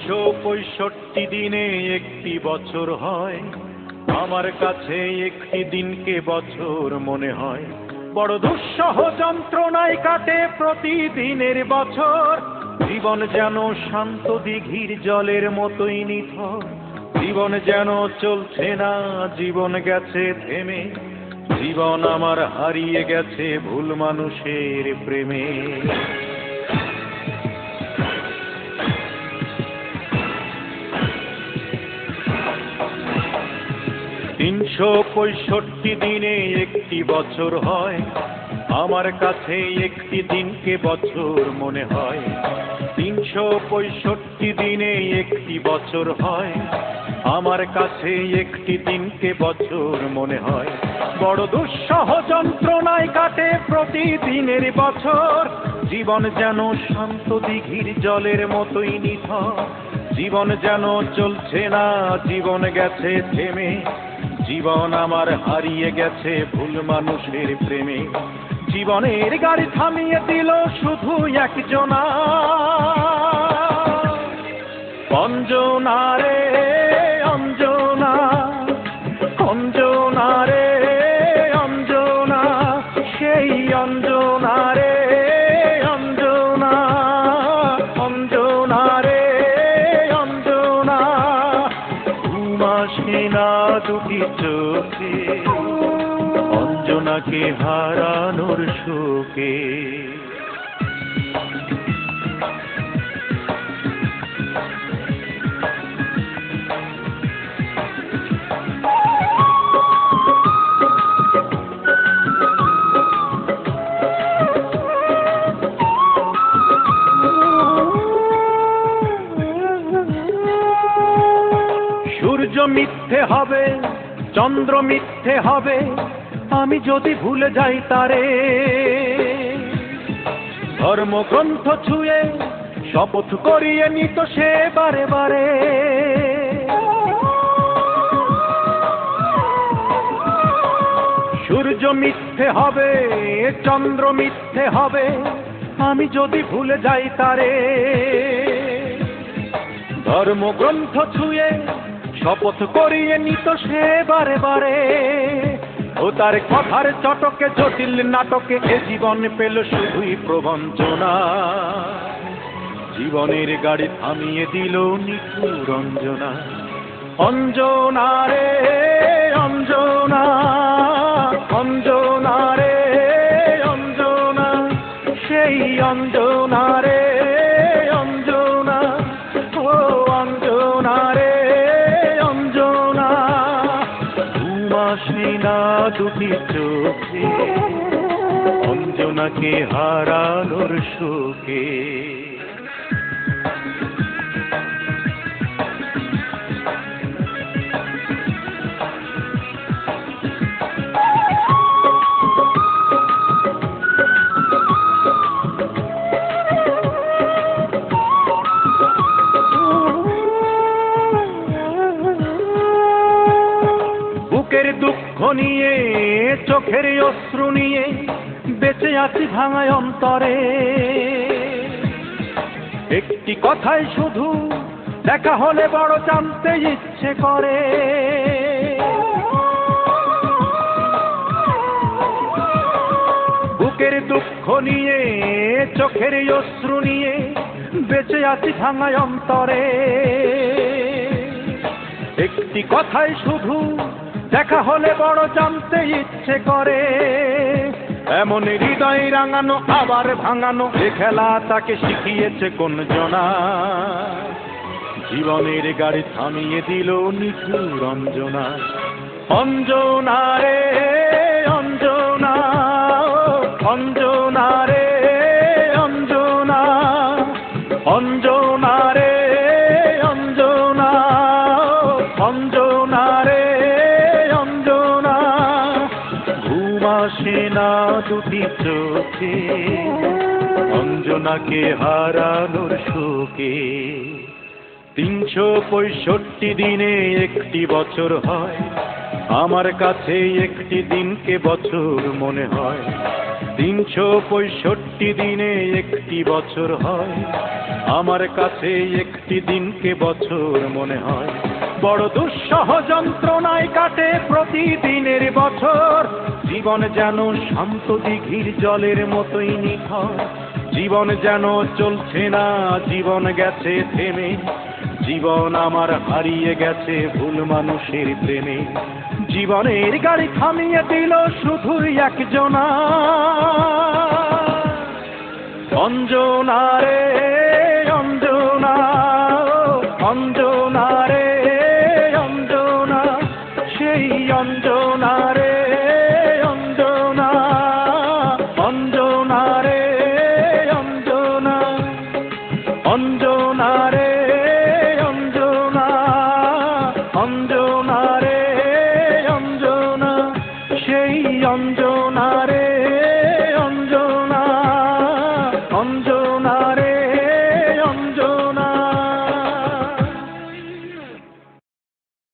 365 দিনে একটি বছর হয়, আমার কাছে একটি দিনকে বছর মনে হয়। বড় দুঃসহ যন্ত্রণায় কাটে প্রতিদিনের বছর, জীবন যেন শান্ত দিঘির জলের মতোই নিথর। জীবন যেন চলছে না, জীবন গেছে থেমে, জীবন আমার হারিয়ে গেছে ভুল মানুষের প্রেমে। 365 দিনে একটি বছর হয়, আমার কাছে একটি দিনকে বছর মনে হয়। 365 দিনে একটি বছর হয়, আমার কাছে একটি দিনকে বছর মনে হয়। বড় দুঃসহ যন্ত্রণায় কাটে প্রতিদিনের বছর, জীবন যেন শান্ত দিঘির জলের মতোই নিথর। জীবন যেন চলছে না, জীবন গেছে থেমে, জীবন আমার হারিয়ে গেছে ভুল মানুষের প্রেমে। জীবনের গাড়ি থামিয়ে দিল শুধু একজনা, অঞ্জনা রে অঞ্জনা, অঞ্জনা রে অঞ্জনা, সেই অঞ্জনা রে অঞ্জনা, অঞ্জনা রে অঞ্জনা। ঘুম আসে না দুটি চোখে, অঞ্জনাকে হারানোর শোকে। সূর্য মিথ্যে হবে, চন্দ্র মিথ্যে হবে, আমি যদি ভুলে যাই তারে। ধর্মগ্রন্থ ছুঁয়ে শপথ করিয়ে নিত সে বারে বারে। সূর্য মিথ্যে হবে, চন্দ্র মিথ্যে হবে, আমি যদি ভুলে যাই তারে। ধর্মগ্রন্থ ছুঁয়ে শপথ করিয়ে নিত সে বারে বারে। ও তার কথার চটকে জটিল নাটকে এ জীবন পেল শুধুই প্রবঞ্চনা। জীবনের গাড়ি থামিয়ে দিল নিঠুর অঞ্জনা। অঞ্জনা রে অঞ্জনা, অঞ্জনা রে অঞ্জনা, সেই অঞ্জনা রে অঞ্জনা, ও অঞ্জনা রে অঞ্জনা। ঘুম আসে না দুটি চোখে, অঞ্জনাকে হারানোর শোকে। বুকের দুঃখ নিয়ে, চোখের অশ্রু নিয়ে, বেঁচে আছি ভাঙা অন্তরে। একটি কথাই শুধু দেখা হলে বড় জানতে ইচ্ছে করে। বুকের দুঃখ নিয়ে, চোখের অশ্রু নিয়ে, বেঁচে আছি ভাঙা অন্তরে। একটি কথাই শুধু দেখা হলে বড় জানতে ইচ্ছে করে। এমন হৃদয় রাঙানো আবার ভাঙানো এ খেলা তাকে শিখিয়েছে কোন জনা। জীবনের গাড়ি থামিয়ে দিল নিঠুর অঞ্জনা। অঞ্জনা রে অঞ্জনা, অঞ্জনা রে অঞ্জনা, অঞ্জনা রে অঞ্জনা, অঞ্জনা রে অঞ্জনা। ঘুম আসে না দুটি চোখে, অঞ্জনাকে হারানোর শোকে। 365 দিনে একটি বছর হয়, আমার কাছে একটি দিনকে বছর মনে হয়। 365 দিনে একটি বছর হয়, আমার কাছে একটি দিনকে বছর মনে হয়। বড় দুঃসহ যন্ত্রণায় কাটে প্রতিদিনের বছর। জীবন যেন শান্ত দিঘির জলের মতোই নিথর। জীবন যেন চলছে না, জীবন গেছে থেমে। জীবন আমার হারিয়ে গেছে ভুল মানুষের প্রেমে। জীবনের গাড়ি থামিয়ে দিল শুধুই একজনা, অঞ্জনা রে অঞ্জনা, অঞ্জনা রে।